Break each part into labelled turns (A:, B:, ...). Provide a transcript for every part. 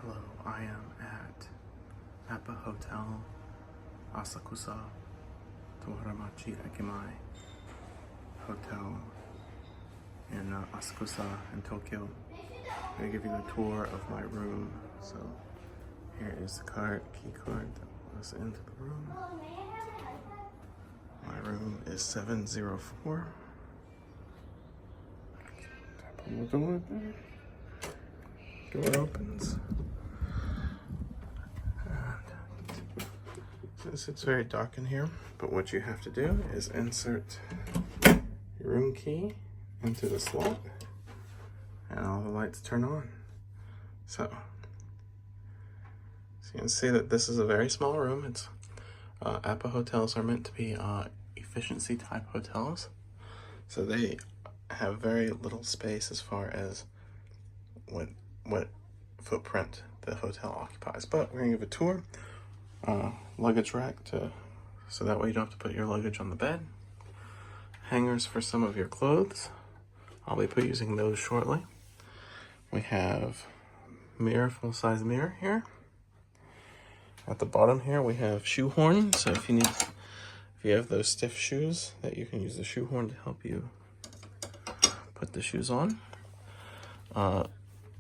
A: Hello, I am at Appa Hotel, Asakusa Tawaramachi Ekimae Hotel in Asakusa in Tokyo. I'm going to give you a tour of my room. So here is the key card that was into the room. My room is 704. Tap on the door there. Door opens. Since it's very dark in here, but what you have to do is insert your room key into the slot and all the lights turn on. So you can see that this is a very small room. It's Appa hotels are meant to be efficiency type hotels, so they have very little space as far as what footprint the hotel occupies. But we're gonna give a tour. Luggage rack so that way you don't have to put your luggage on the bed. Hangers for some of your clothes. I'll be using those shortly. We have full size mirror here. At the bottom here we have shoe horn, so if you have those stiff shoes, that you can use the shoe horn to help you put the shoes on.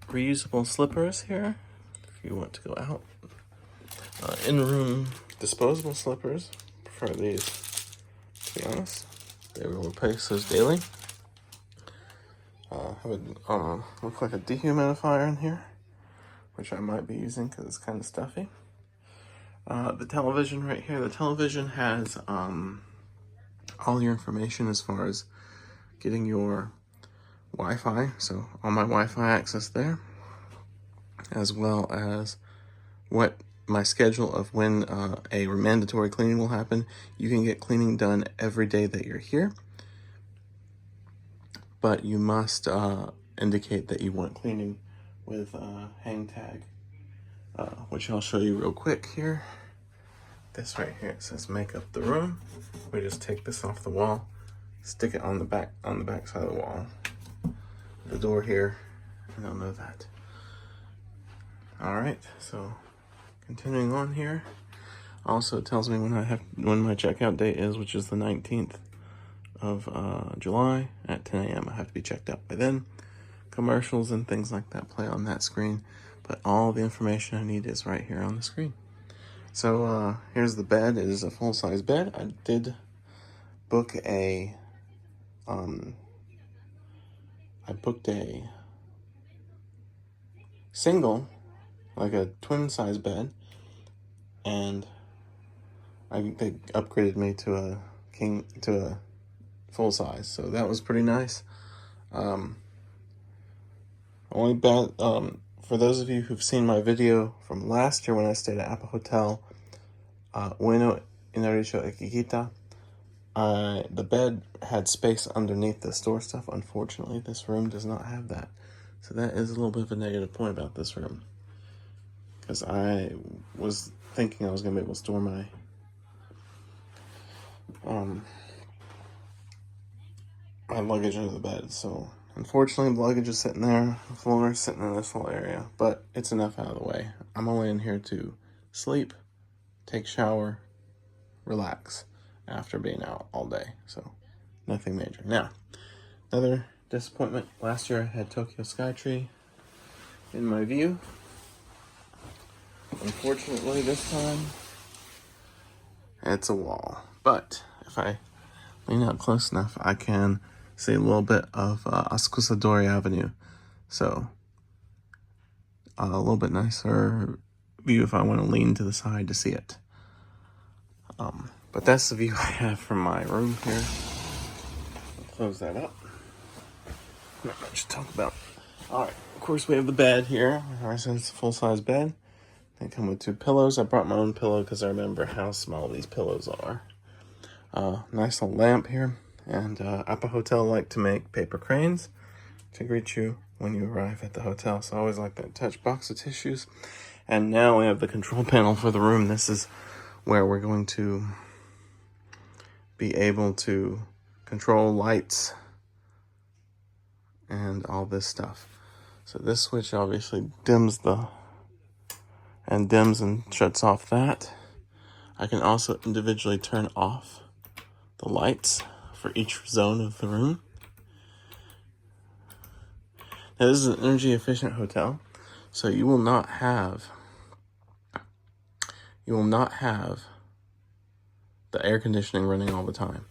A: Reusable slippers here if you want to go out. In-room disposable slippers. Prefer these, to be honest. They will replace those daily. Have a look like a dehumidifier in here, which I might be using because it's kind of stuffy. The television right here. The television has all your information as far as getting your Wi-Fi. So all my Wi-Fi access there, as well as what my schedule of when a mandatory cleaning will happen. You can get cleaning done every day that you're here, but you must indicate that you want cleaning with hang tag, which I'll show you real quick here. This right here, it says make up the room. We just take this off the wall, stick it on the back side of the wall, the door here, and they'll know that. All right, so continuing on here, also it tells me when my checkout date is, which is the 19th of July at 10 a.m. I have to be checked out by then. Commercials and things like that play on that screen, but all the information I need is right here on the screen. So here's the bed. It is a full-size bed. I did book a single, like a twin-size bed, and they upgraded me to a full size, so that was pretty nice. Only bad, for those of you who've seen my video from last year when I stayed at Appa Hotel, Ueno Inaricho Ekikita, the bed had space underneath the store stuff. Unfortunately, this room does not have that, so that is a little bit of a negative point about this room, because I was thinking I was going to be able to store my my luggage under the bed. So unfortunately the luggage is sitting there, the floor is sitting in this little area, but it's enough out of the way. I'm only in here to sleep, take shower, relax after being out all day, so nothing major. Now, another disappointment. Last year I had Tokyo Skytree in my view. Unfortunately, this time it's a wall. But if I lean out close enough, I can see a little bit of Asakusa Avenue. So a little bit nicer view if I want to lean to the side to see it. But that's the view I have from my room here. I'll close that up. Not much to talk about. All right, of course we have the bed here. I said it's a full-size bed. They come with 2 pillows. I brought my own pillow because I remember how small these pillows are. Nice little lamp here. And Appa Hotel like to make paper cranes to greet you when you arrive at the hotel. So I always like that touch box of tissues. And now we have the control panel for the room. This is where we're going to be able to control lights and all this stuff. So this switch obviously dims the and dims and shuts off that. I can also individually turn off the lights for each zone of the room. Now, this is an energy efficient hotel, so you will not have the air conditioning running all the time.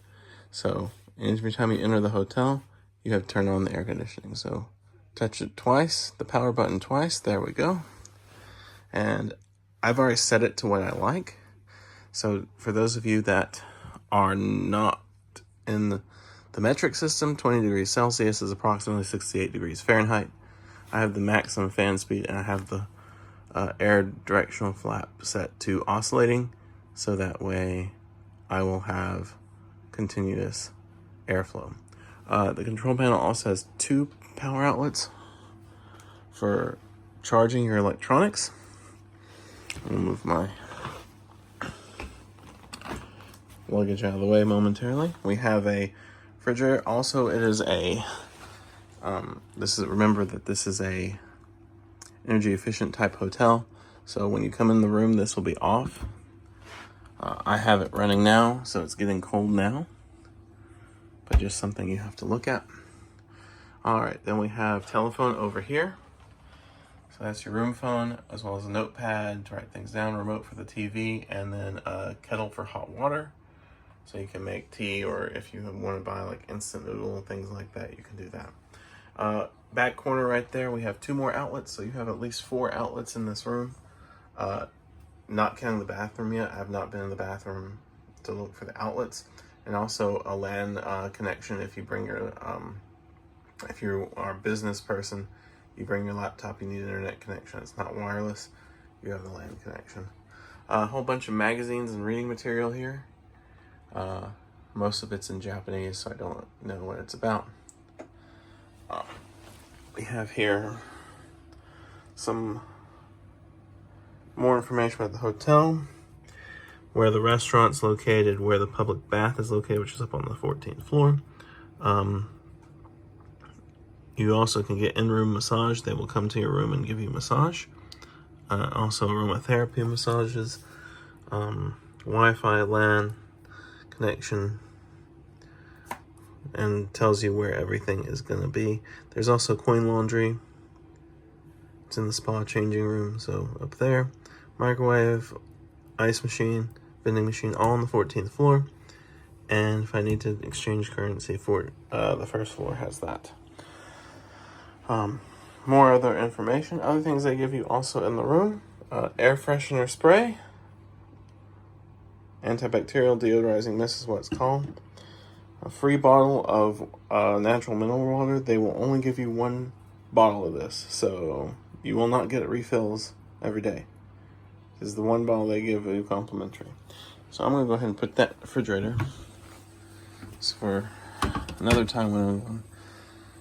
A: So every time you enter the hotel, you have to turn on the air conditioning. So touch it twice, the power button twice, there we go. And I've already set it to what I like. So for those of you that are not in the metric system, 20 degrees Celsius is approximately 68 degrees Fahrenheit. I have the maximum fan speed, and I have the air directional flap set to oscillating, so that way I will have continuous airflow. The control panel also has 2 power outlets for charging your electronics. I'm gonna move my luggage out of the way momentarily. We have a refrigerator. Also, it is a remember that this is a energy efficient type hotel. So when you come in the room, this will be off. I have it running now, so it's getting cold now, but just something you have to look at. All right, then we have telephone over here. So that's your room phone, as well as a notepad to write things down, remote for the TV, and then a kettle for hot water. So you can make tea, or if you want to buy like instant noodle and things like that, you can do that. Back corner right there, we have 2 more outlets, so you have at least 4 outlets in this room. Not counting the bathroom yet. I have not been in the bathroom to look for the outlets. And also a LAN connection if you bring your, if you are a business person, you bring your laptop, you need an internet connection. It's not wireless, you have the LAN connection. A whole bunch of magazines and reading material here. Most of it's in Japanese, so I don't know what it's about. We have here some more information about the hotel, where the restaurant's located, where the public bath is located, which is up on the 14th floor. You also can get in-room massage. They will come to your room and give you a massage. Also aromatherapy massages, Wi-Fi, LAN connection, and tells you where everything is going to be. There's also coin laundry. It's in the spa changing room, so up there. Microwave, ice machine, vending machine, all on the 14th floor. And if I need to exchange currency for the first floor has that. More other information. Other things they give you also in the room. Air freshener spray. Antibacterial deodorizing mist is what it's called. A free bottle of natural mineral water. They will only give you 1 bottle of this, so you will not get refills every day. This is the 1 bottle they give you complimentary. So I'm going to go ahead and put that in the refrigerator. So for another time when I want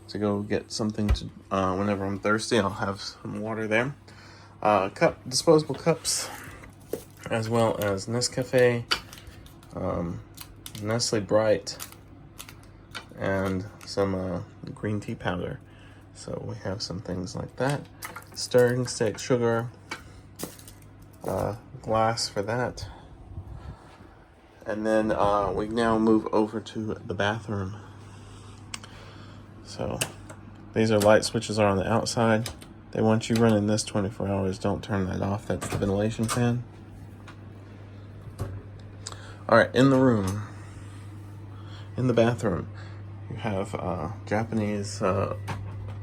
A: to go get something to, whenever I'm thirsty, I'll have some water there. Disposable cups, as well as Nescafe, Nestle Bright, and some green tea powder. So we have some things like that. Stirring stick, sugar, glass for that. And then we now move over to the bathroom. So these are light switches are on the outside. They want you running this 24 hours. Don't turn that off. That's the ventilation fan. All right, in the room, in the bathroom, you have Japanese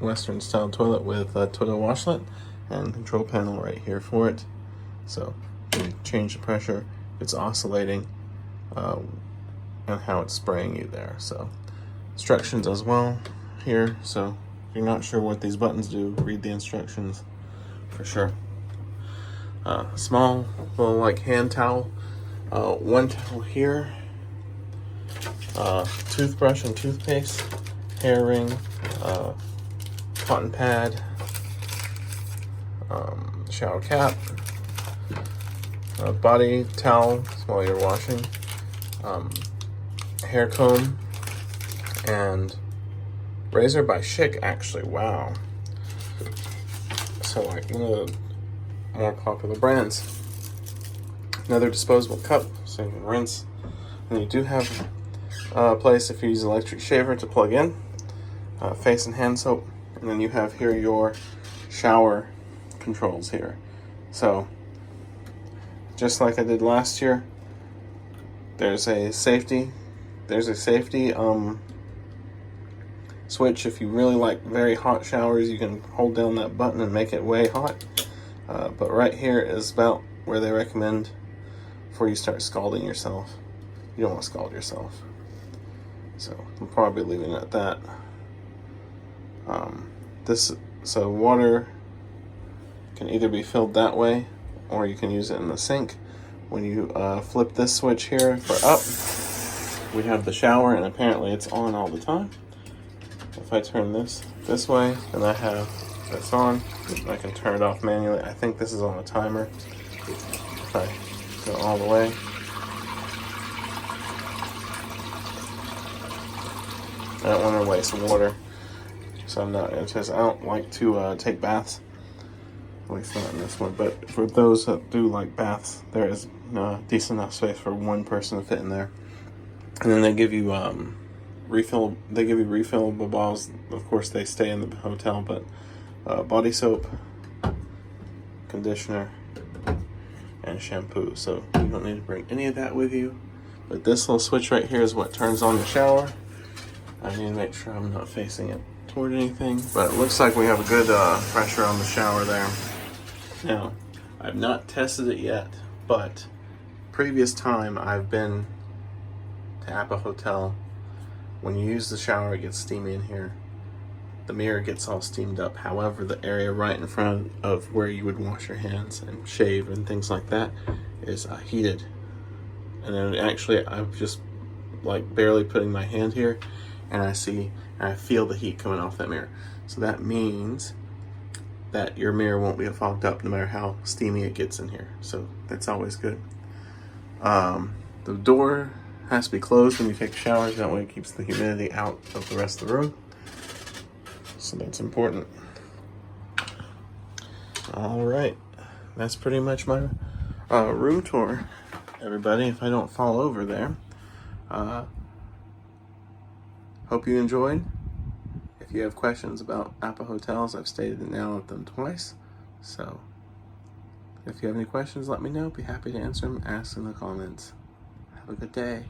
A: Western style toilet with a toilet washlet and control panel right here for it. So you change the pressure, it's oscillating, and how it's spraying you there. So instructions as well here. So if you're not sure what these buttons do, read the instructions for sure. Small little like hand towel, 1 towel here, toothbrush and toothpaste, hair ring, cotton pad, shower cap, body towel while you're washing, hair comb, and razor by Schick, actually. Wow. So like more popular brands. Another disposable cup, so you can rinse. And you do have a place if you use an electric shaver to plug in, face and hand soap, and then you have here your shower controls here. So just like I did last year, there's a safety switch. If you really like very hot showers, you can hold down that button and make it way hot. But right here is about where they recommend before you start scalding yourself. You don't want to scald yourself. So I'm probably leaving it at that. So water can either be filled that way, or you can use it in the sink. When you flip this switch here for up, we have the shower, and apparently it's on all the time. If I turn this way, then I have this on. I can turn it off manually. I think this is on a timer. If I go all the way. I don't want to waste water, so I'm not. I don't like to take baths. At least not in this one. But for those that do like baths, there is decent enough space for one person to fit in there. And then they give you refillable bottles. Of course, they stay in the hotel, but body soap, conditioner, and shampoo. So you don't need to bring any of that with you. But this little switch right here is what turns on the shower. I need to make sure I'm not facing it toward anything, but it looks like we have a good pressure on the shower there. Now, I've not tested it yet, but previous time I've been to Appa Hotel, when you use the shower, it gets steamy in here. The mirror gets all steamed up. However, the area right in front of where you would wash your hands and shave and things like that is heated. And then actually, I'm just like barely putting my hand here, and I feel the heat coming off that mirror. So that means that your mirror won't be fogged up no matter how steamy it gets in here. So that's always good. The door has to be closed when you take showers. That way it keeps the humidity out of the rest of the room. So that's important. All right, that's pretty much my room tour, everybody. If I don't fall over there. Hope you enjoyed. If you have questions about Appa Hotels, I've stated it now of them twice. So if you have any questions, let me know. Be happy to answer them. Ask in the comments. Have a good day.